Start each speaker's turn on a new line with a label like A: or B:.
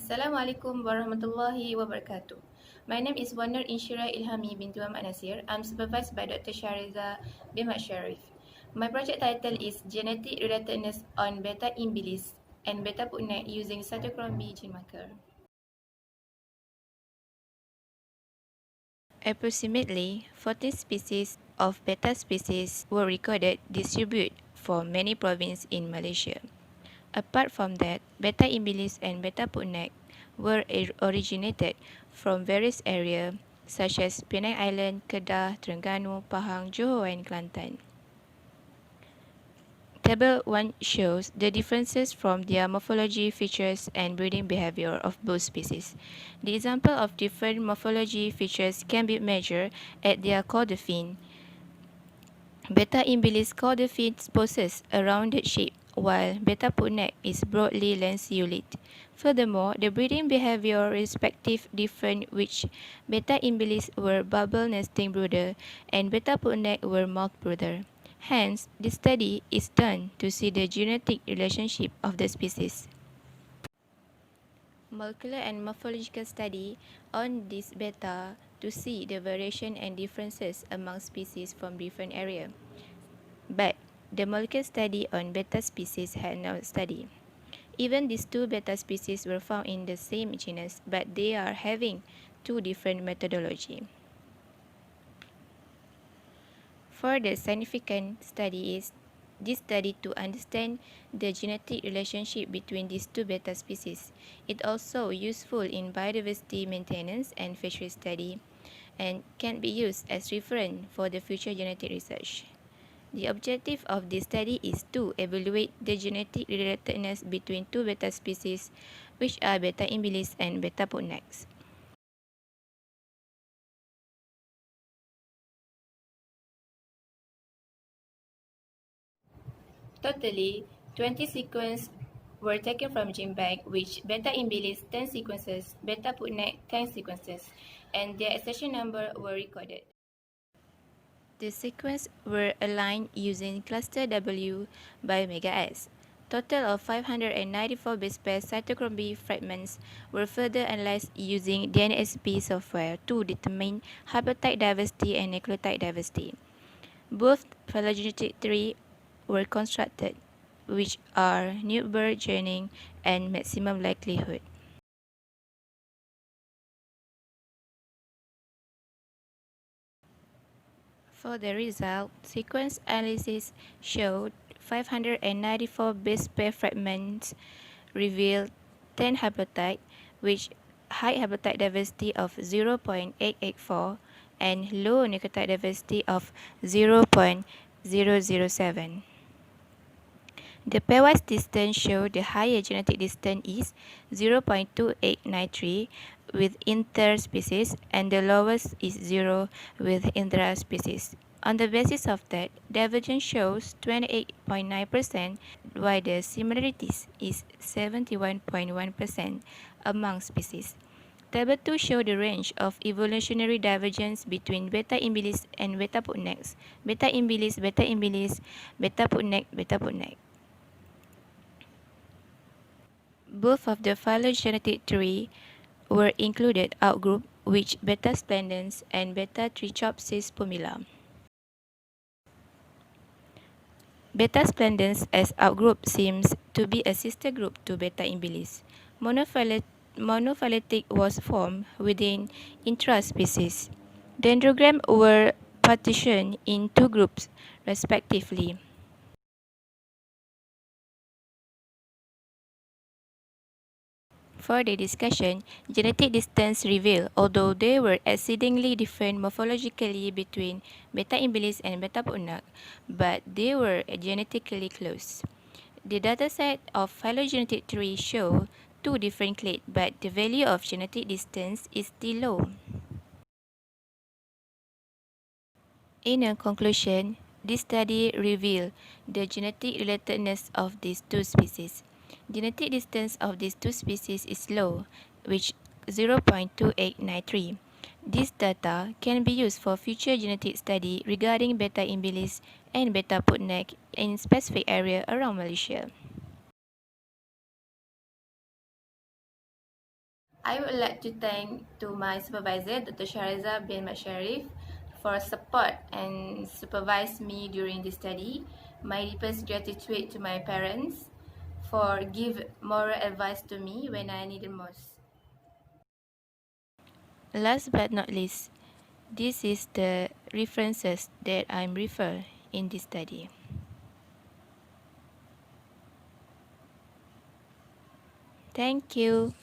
A: Assalamualaikum warahmatullahi wabarakatuh. My name is Waner Inshira Ilhami binti Muhammad Nasir. I'm supervised by Dr. Shariza Bimat Sharif. My project title is Genetic Relatedness on Betta imbellis and Betta pugnax using cytochrome B gene marker. Approximately 14 species of Betta species were recorded distributed for many provinces in Malaysia. Apart from that, Betta imbellis and Betta pugnax were originated from various areas such as Penang Island, Kedah, Terengganu, Pahang, Johor and Kelantan. Table 1 shows the differences from their morphology, features and breeding behavior of both species. The example of different morphology features can be measured at their caudal fin. Betta imbellis caudal fin possess a rounded shape, while Betta pugnax is broadly lanceolate. Furthermore, the breeding behavior respective different, which Betta imbellis were bubble nesting brooder and Betta pugnax were moult brooder. Hence, this study is done to see the genetic relationship of the species. Molecular and morphological study on this betta to see the variation and differences among species from different areas. But the molecular study on betta species had no study. Even these two betta species were found in the same genus, but they are having two different methodology. For the significant study is this study to understand the genetic relationship between these two betta species. It also useful in biodiversity maintenance and fishery study and can be used as reference for the future genetic research. The objective of this study is to evaluate the genetic relatedness between two betta species, which are Betta imbellis and Betta pugnax. Totally, 20 sequences were taken from gene bank, which Betta imbellis 10 sequences, Betta pugnax 10 sequences, and their accession number were recorded. The sequences were aligned using cluster W by MegaS. Total of 594 base pair cytochrome B fragments were further analyzed using DNSP software to determine haplotype diversity and nucleotide diversity. Both phylogenetic trees were constructed, which are Newberg joining and maximum likelihood. For the result, sequence analysis showed 594 base pair fragments revealed 10 haplotypes, which high haplotype diversity of 0.884 and low nucleotide diversity of 0.007. The pairwise distance showed the higher genetic distance is 0.2893 with interspecies and the lowest is 0 with intraspecies. On the basis of that, divergence shows 28.9%, while the similarities is 71.1% among species. Table 2 shows the range of evolutionary divergence between Betta imbellis and Betta pugnax, Betta imbellis, Betta imbellis, Betta pugnax, Betta pugnax. Both of the phylogenetic tree were included outgroup, which Betta splendens and Betta trichopsis pumila. Betta splendens as outgroup seems to be a sister group to Betta imbellis. Monophyletic was formed within intraspecies. Dendrogram were partitioned in two groups, respectively. For the discussion, genetic distance revealed, although they were exceedingly different morphologically between Betta imbellis and Betta pugnax, but they were genetically close. The dataset of phylogenetic tree show two different clades, but the value of genetic distance is still low. In a conclusion, this study revealed the genetic relatedness of these two species. Genetic distance of these two species is low, which 0.2893. This data can be used for future genetic study regarding Betta imbellis and Betta pugnax in specific area around Malaysia. I would like to thank to my supervisor, Dr. Shahriza bin Masharif, for support and supervise me during the study. My deepest gratitude to my parents for give moral advice to me when I needed most. Last but not least, this is the references that I'm refer in this study. Thank you.